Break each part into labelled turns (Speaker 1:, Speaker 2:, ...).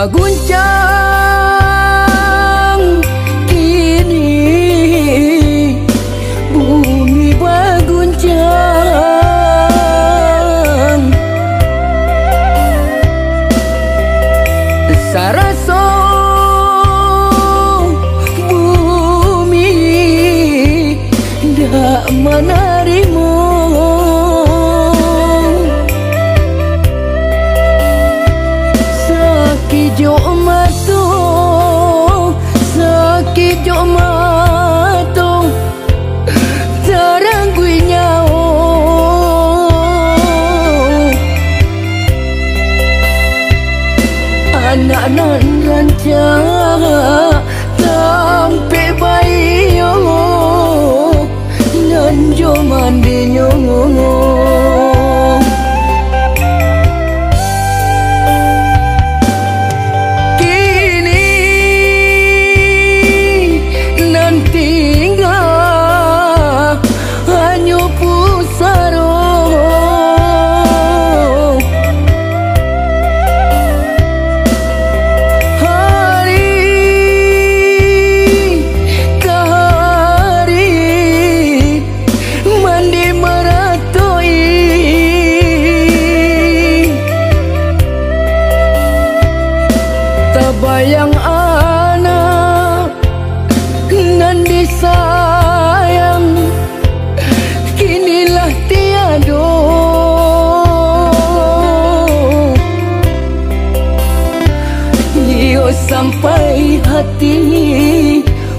Speaker 1: baguncang kini, bumi baguncang. Saraso bumi dak menarimu, sakit jok matu, sakit jok matu, terangui nyawa. Anak nan rancang tampe bayo nan jo mandinya. Kini nan tinggal hanya pusaro, bayang anak nan disayang kinilah tiado. Yo sampai hati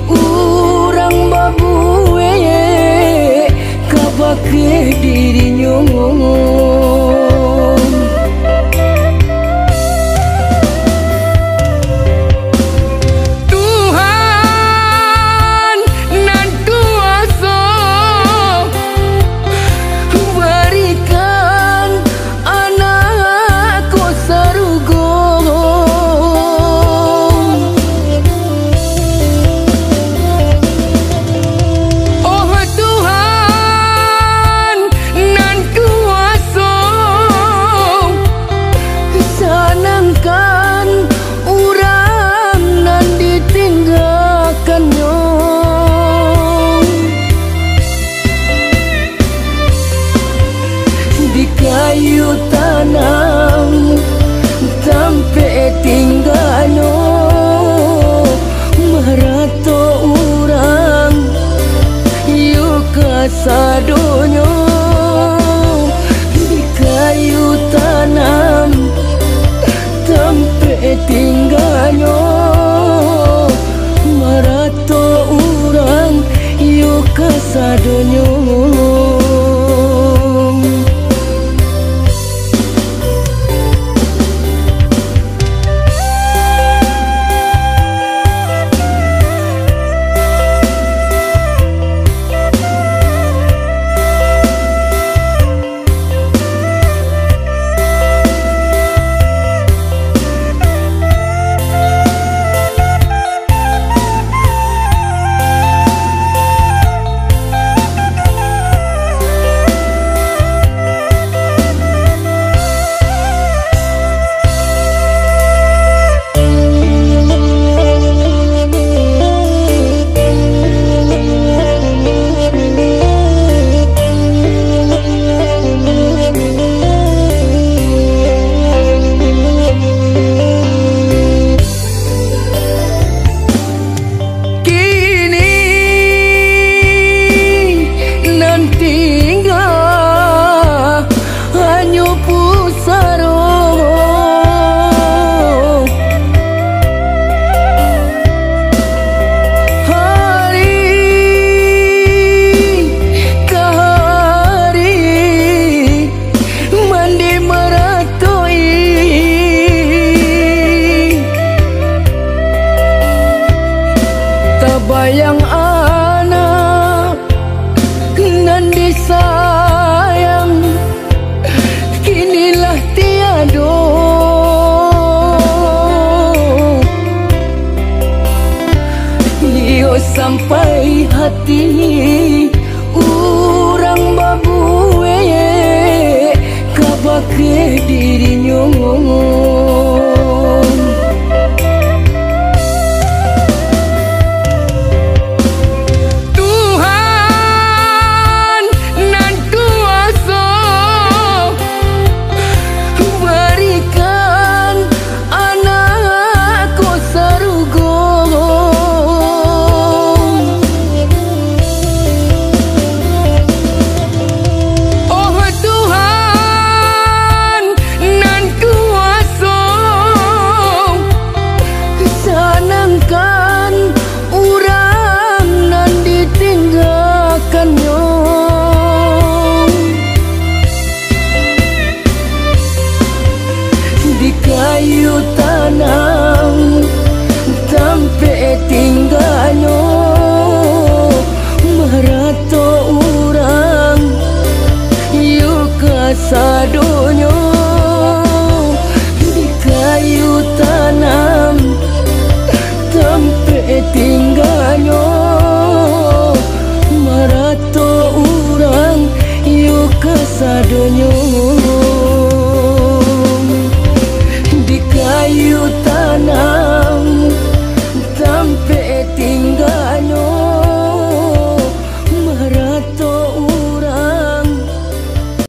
Speaker 1: urang babue kabake dirinya. Kayu tanam sampai tinggalno marato urang yuk kasadonyo. Di kayu tanam sampai tinggalno marato urang yuk kasadonyo. Bayang anak nan disayang kinilah tiado. Yo sampai hati urang babue kabake dirinya. sadonyo di kayu tanam tempe tinggal